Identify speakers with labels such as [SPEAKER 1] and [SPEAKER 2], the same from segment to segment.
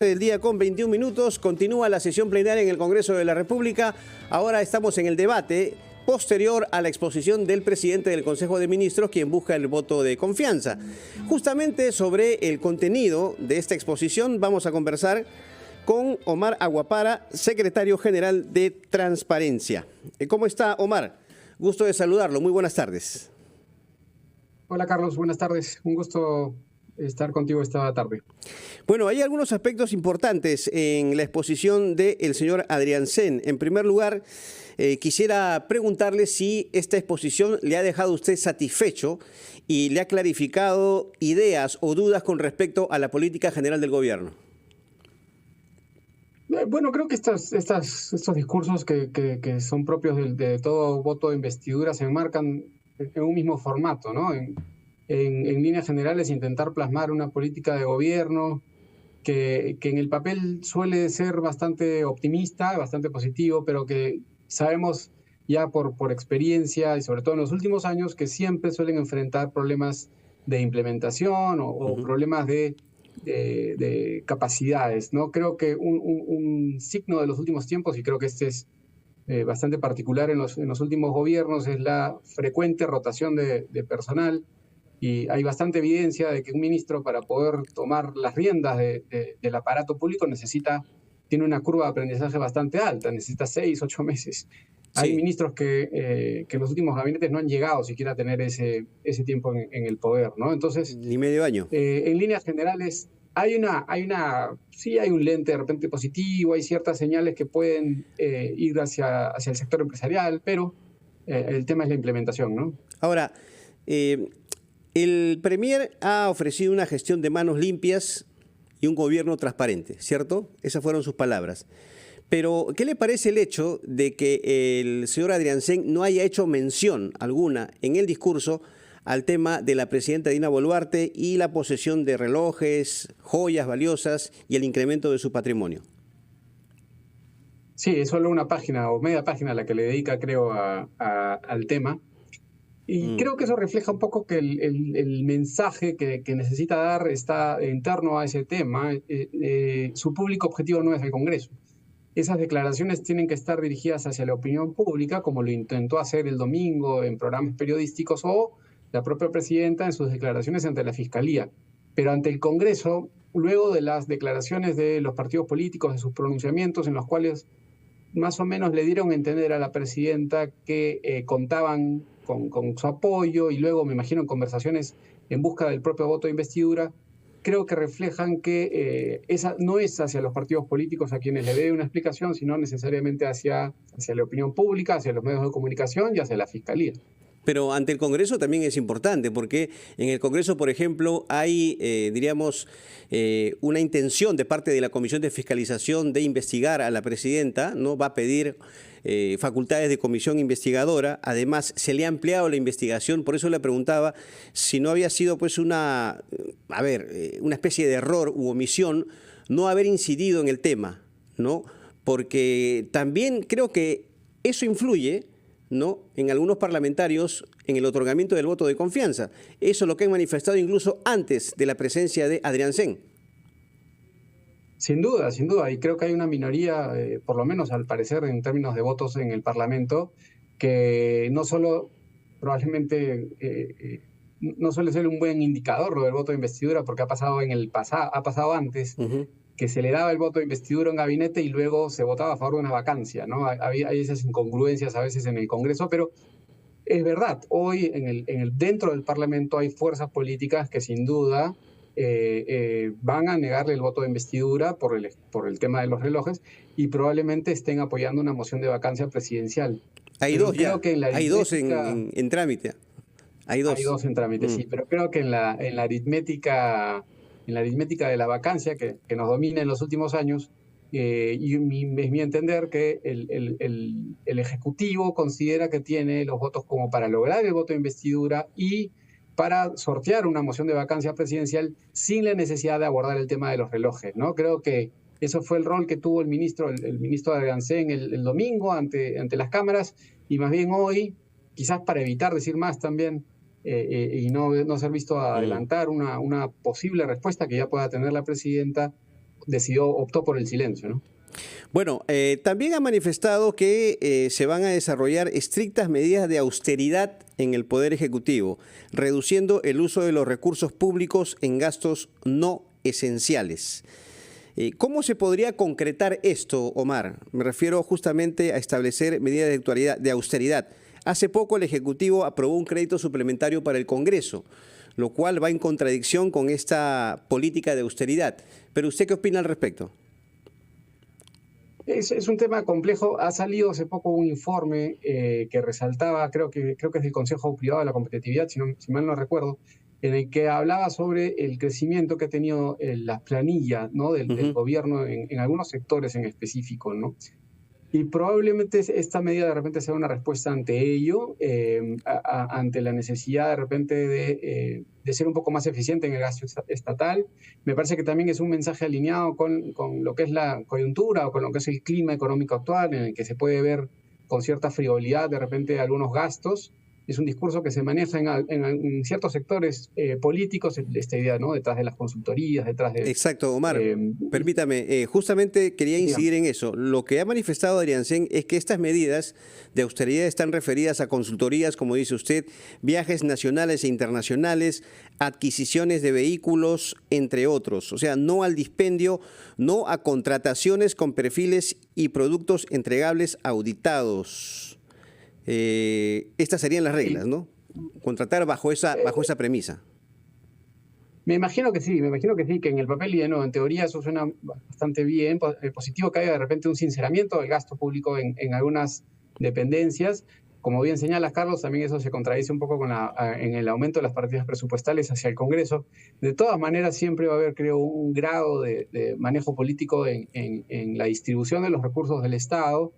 [SPEAKER 1] Del día con 21 minutos, continúa la sesión plenaria en el Congreso de la República. Ahora estamos en el debate posterior a la exposición del presidente del Consejo de Ministros, quien busca el voto de confianza. Justamente sobre el contenido de esta exposición vamos a conversar con Omar Aguapara, secretario general de Transparencia. ¿Cómo está, Omar? Gusto de saludarlo. Muy buenas tardes.
[SPEAKER 2] Hola, Carlos. Buenas tardes. Un gusto estar contigo esta tarde.
[SPEAKER 1] Bueno, hay algunos aspectos importantes en la exposición del señor Adriancén. En primer lugar, quisiera preguntarle si esta exposición le ha dejado a usted satisfecho y le ha clarificado ideas o dudas con respecto a la política general del gobierno.
[SPEAKER 2] Bueno, creo que estos discursos que son propios de todo voto de investidura se enmarcan en un mismo formato, ¿no? En líneas generales, intentar plasmar una política de gobierno que en el papel suele ser bastante optimista, bastante positivo, pero que sabemos ya por experiencia y sobre todo en los últimos años que siempre suelen enfrentar problemas de implementación o problemas de capacidades, ¿no? Creo que un signo de los últimos tiempos, y creo que este es bastante particular en los últimos gobiernos, es la frecuente rotación de personal. Y hay bastante evidencia de que un ministro, para poder tomar las riendas del aparato público, tiene una curva de aprendizaje bastante alta, necesita 6, 8 meses. Sí. Hay ministros que en los últimos gabinetes no han llegado siquiera a tener ese tiempo en el poder, ¿no? Entonces,
[SPEAKER 1] ni medio año.
[SPEAKER 2] En líneas generales, sí hay un lente de repente positivo, hay ciertas señales que pueden ir hacia el sector empresarial, pero el tema es la implementación, ¿no?
[SPEAKER 1] Ahora, el Premier ha ofrecido una gestión de manos limpias y un gobierno transparente, ¿cierto? Esas fueron sus palabras. Pero, ¿qué le parece el hecho de que el señor Adriancén no haya hecho mención alguna en el discurso al tema de la presidenta Dina Boluarte y la posesión de relojes, joyas valiosas y el incremento de su patrimonio?
[SPEAKER 2] Sí, es solo una página o media página la que le dedica, creo, al tema. Y creo que eso refleja un poco que el mensaje que necesita dar está en torno a ese tema. Su público objetivo no es el Congreso. Esas declaraciones tienen que estar dirigidas hacia la opinión pública, como lo intentó hacer el domingo en programas periodísticos o la propia presidenta en sus declaraciones ante la Fiscalía. Pero ante el Congreso, luego de las declaraciones de los partidos políticos, de sus pronunciamientos en los cuales más o menos le dieron a entender a la presidenta que contaban con su apoyo y luego, me imagino, en conversaciones en busca del propio voto de investidura, creo que reflejan que esa no es hacia los partidos políticos a quienes le dé una explicación, sino necesariamente hacia la opinión pública, hacia los medios de comunicación y hacia la Fiscalía.
[SPEAKER 1] Pero ante el Congreso también es importante, porque en el Congreso, por ejemplo, hay, diríamos, una intención de parte de la Comisión de Fiscalización de investigar a la presidenta, ¿no? Va a pedir facultades de comisión investigadora. Además, se le ha ampliado la investigación, por eso le preguntaba si no había sido pues una especie de error u omisión no haber incidido en el tema, ¿no? Porque también creo que eso influye, ¿no?, en algunos parlamentarios en el otorgamiento del voto de confianza. Eso es lo que han manifestado incluso antes de la presencia de Adriancén.
[SPEAKER 2] Sin duda, sin duda. Y creo que hay una minoría, por lo menos al parecer en términos de votos en el Parlamento, que no solo probablemente no suele ser un buen indicador lo del voto de investidura, porque ha pasado antes, que se le daba el voto de investidura a un gabinete y luego se votaba a favor de una vacancia, ¿no? Hay esas incongruencias a veces en el Congreso, pero es verdad, hoy dentro del Parlamento hay fuerzas políticas que sin duda van a negarle el voto de investidura por el tema de los relojes y probablemente estén apoyando una moción de vacancia presidencial.
[SPEAKER 1] Hay dos ya, hay dos en trámite.
[SPEAKER 2] Hay dos en trámite, sí, pero creo que en la aritmética de la vacancia que nos domina en los últimos años, y es mi entender que el Ejecutivo considera que tiene los votos como para lograr el voto de investidura y para sortear una moción de vacancia presidencial sin la necesidad de abordar el tema de los relojes, ¿no? Creo que eso fue el rol que tuvo el ministro Adriancén el domingo ante las cámaras, y más bien hoy, quizás para evitar decir más también, y no ser visto adelantar una posible respuesta que ya pueda tener la presidenta, optó por el silencio, ¿no?
[SPEAKER 1] Bueno, también ha manifestado que se van a desarrollar estrictas medidas de austeridad en el Poder Ejecutivo, reduciendo el uso de los recursos públicos en gastos no esenciales. ¿Cómo se podría concretar esto, Omar? Me refiero justamente a establecer medidas de austeridad. Hace poco el Ejecutivo aprobó un crédito suplementario para el Congreso, lo cual va en contradicción con esta política de austeridad. Pero ¿usted qué opina al respecto?
[SPEAKER 2] Es un tema complejo. Ha salido hace poco un informe que resaltaba, creo que es del Consejo Privado de la Competitividad, si mal no recuerdo, en el que hablaba sobre el crecimiento que ha tenido las planillas, ¿no? del gobierno en algunos sectores en específico, ¿no? Y probablemente esta medida de repente sea una respuesta ante ello, ante la necesidad de repente de ser un poco más eficiente en el gasto estatal. Me parece que también es un mensaje alineado con lo que es la coyuntura o con lo que es el clima económico actual, en el que se puede ver con cierta frivolidad de repente algunos gastos. Es un discurso que se maneja en ciertos sectores políticos, esta idea, ¿no? Detrás de las consultorías, detrás de...
[SPEAKER 1] Exacto, Omar. Permítame, justamente quería incidir en eso. Lo que ha manifestado Adrián Sen es que estas medidas de austeridad están referidas a consultorías, como dice usted, viajes nacionales e internacionales, adquisiciones de vehículos, entre otros. O sea, no al dispendio, no a contrataciones con perfiles y productos entregables auditados. Estas serían las reglas, ¿no? Contratar bajo esa premisa.
[SPEAKER 2] Me imagino que sí, que en el papel y de nuevo, en teoría eso suena bastante bien, positivo que haya de repente un sinceramiento del gasto público en algunas dependencias. Como bien señalas, Carlos, también eso se contradice un poco en el aumento de las partidas presupuestales hacia el Congreso. De todas maneras, siempre va a haber, creo, un grado de manejo político en la distribución de los recursos del Estado.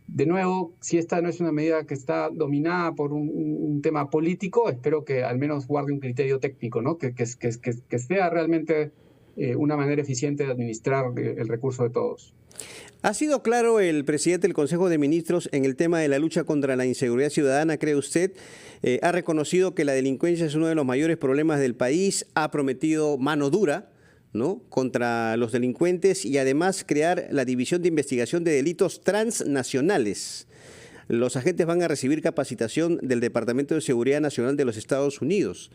[SPEAKER 2] De nuevo, si esta no es una medida que está dominada por un tema político, espero que al menos guarde un criterio técnico, ¿no? Que sea realmente una manera eficiente de administrar el recurso de todos.
[SPEAKER 1] ¿Ha sido claro el presidente del Consejo de Ministros en el tema de la lucha contra la inseguridad ciudadana, cree usted? Ha reconocido que la delincuencia es uno de los mayores problemas del país, ha prometido mano dura, ¿no?, contra los delincuentes y además crear la División de Investigación de Delitos Transnacionales. Los agentes van a recibir capacitación del Departamento de Seguridad Nacional de los Estados Unidos.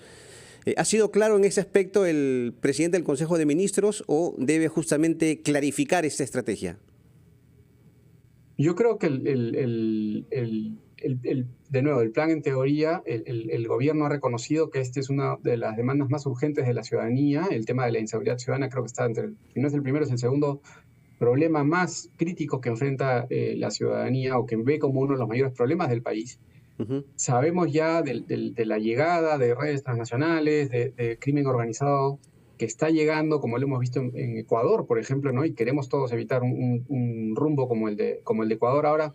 [SPEAKER 1] ¿Ha sido claro en ese aspecto el presidente del Consejo de Ministros o debe justamente clarificar esta estrategia?
[SPEAKER 2] Yo creo que de nuevo, el plan en teoría, el gobierno ha reconocido que esta es una de las demandas más urgentes de la ciudadanía. El tema de la inseguridad ciudadana creo que está si no es el primero, es el segundo problema más crítico que enfrenta la ciudadanía o que ve como uno de los mayores problemas del país. Sabemos ya de la llegada de redes transnacionales, de crimen organizado que está llegando, como lo hemos visto en Ecuador, por ejemplo, ¿no? Y queremos todos evitar un rumbo como el de Ecuador ahora.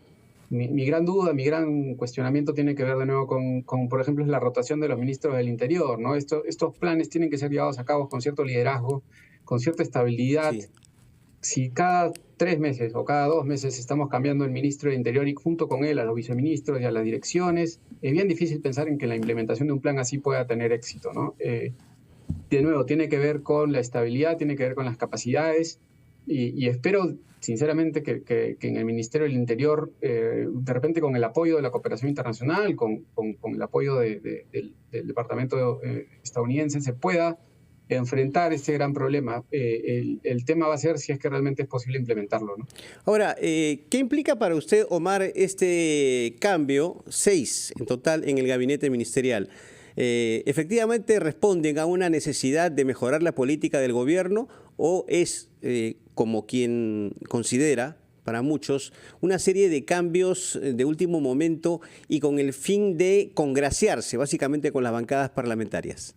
[SPEAKER 2] Mi gran duda, mi gran cuestionamiento tiene que ver de nuevo con, por ejemplo, la rotación de los ministros del Interior, ¿no? Estos planes tienen que ser llevados a cabo con cierto liderazgo, con cierta estabilidad. Sí. Si cada 3 meses o cada 2 meses estamos cambiando el ministro del Interior y junto con él a los viceministros y a las direcciones, es bien difícil pensar en que la implementación de un plan así pueda tener éxito, ¿no? De nuevo, tiene que ver con la estabilidad, tiene que ver con las capacidades y espero sinceramente que en el Ministerio del Interior, de repente con el apoyo de la cooperación internacional, con el apoyo del Departamento estadounidense, se pueda enfrentar este gran problema. El tema va a ser si es que realmente es posible implementarlo, ¿no?
[SPEAKER 1] Ahora, ¿qué implica para usted, Omar, este cambio, 6 en total en el gabinete ministerial? ¿Efectivamente responden a una necesidad de mejorar la política del gobierno o es, como quien considera, para muchos, una serie de cambios de último momento y con el fin de congraciarse básicamente con las bancadas parlamentarias?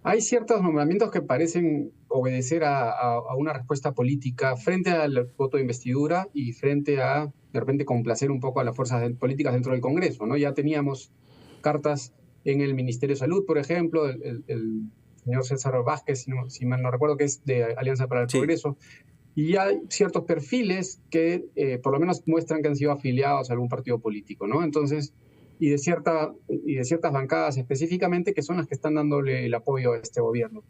[SPEAKER 2] Hay ciertos nombramientos que parecen obedecer a una respuesta política frente al voto de investidura y frente a, de repente, complacer un poco a las fuerzas políticas dentro del Congreso, ¿no? Ya teníamos cartas en el Ministerio de Salud, por ejemplo, el señor César Vázquez, si mal no recuerdo, que es de Alianza para el Progreso, y hay ciertos perfiles que por lo menos muestran que han sido afiliados a algún partido político, ¿no? Entonces, y de ciertas bancadas específicamente que son las que están dándole el apoyo a este gobierno.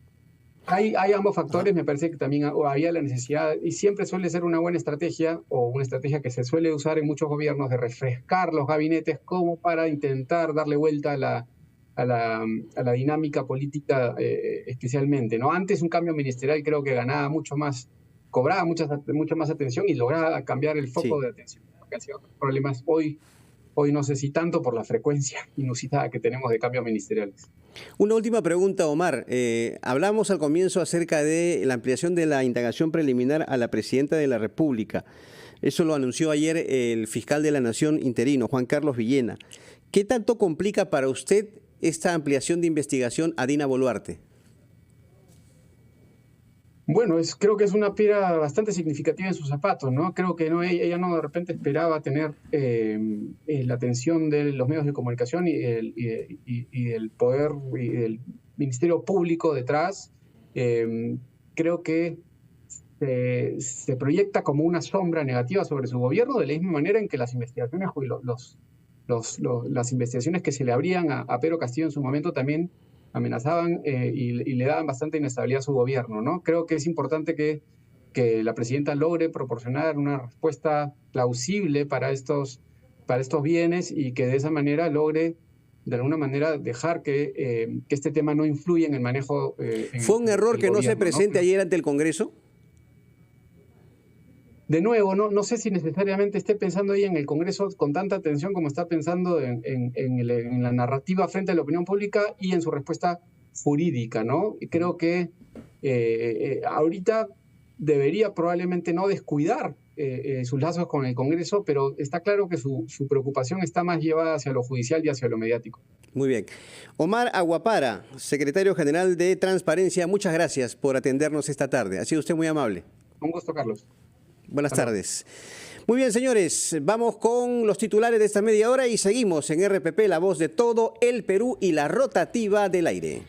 [SPEAKER 2] Hay ambos factores, me parece que también había la necesidad, y siempre suele ser una buena estrategia, o una estrategia que se suele usar en muchos gobiernos, de refrescar los gabinetes como para intentar darle vuelta a la dinámica política especialmente, ¿no? Antes un cambio ministerial creo que ganaba mucho más, cobraba mucha más atención y lograba cambiar el foco
[SPEAKER 1] Sí.
[SPEAKER 2] de atención, porque hacía otros problemas. Hoy no sé si tanto por la frecuencia inusitada que tenemos de cambios ministeriales.
[SPEAKER 1] Una última pregunta, Omar. Hablamos al comienzo acerca de la ampliación de la indagación preliminar a la presidenta de la República. Eso lo anunció ayer el fiscal de la Nación interino, Juan Carlos Villena. ¿Qué tanto complica para usted esta ampliación de investigación a Dina Boluarte?
[SPEAKER 2] Bueno, creo que es una piedra bastante significativa en sus zapatos, ¿no? Creo que ella no de repente esperaba tener la atención de los medios de comunicación y del poder y del Ministerio Público detrás. Creo que se proyecta como una sombra negativa sobre su gobierno, de la misma manera en que las investigaciones, las investigaciones que se le abrían a Pedro Castillo en su momento también amenazaban y le daban bastante inestabilidad a su gobierno, ¿no? Creo que es importante que la presidenta logre proporcionar una respuesta plausible para estos bienes, y que de esa manera logre, de alguna manera, dejar que este tema no influya en el manejo
[SPEAKER 1] ¿Fue un error que no se presente
[SPEAKER 2] ¿no?
[SPEAKER 1] ayer ante el Congreso?
[SPEAKER 2] De nuevo, no sé si necesariamente esté pensando ella en el Congreso con tanta atención como está pensando en la narrativa frente a la opinión pública y en su respuesta jurídica, ¿no? Y creo que ahorita debería probablemente no descuidar sus lazos con el Congreso, pero está claro que su preocupación está más llevada hacia lo judicial y hacia lo mediático.
[SPEAKER 1] Muy bien. Omar Aguapara, secretario general de Transparencia, muchas gracias por atendernos esta tarde. Ha sido usted muy amable.
[SPEAKER 2] Un gusto, Carlos.
[SPEAKER 1] Buenas tardes. Muy bien, señores, vamos con los titulares de esta media hora y seguimos en RPP, la voz de todo el Perú y la rotativa del aire.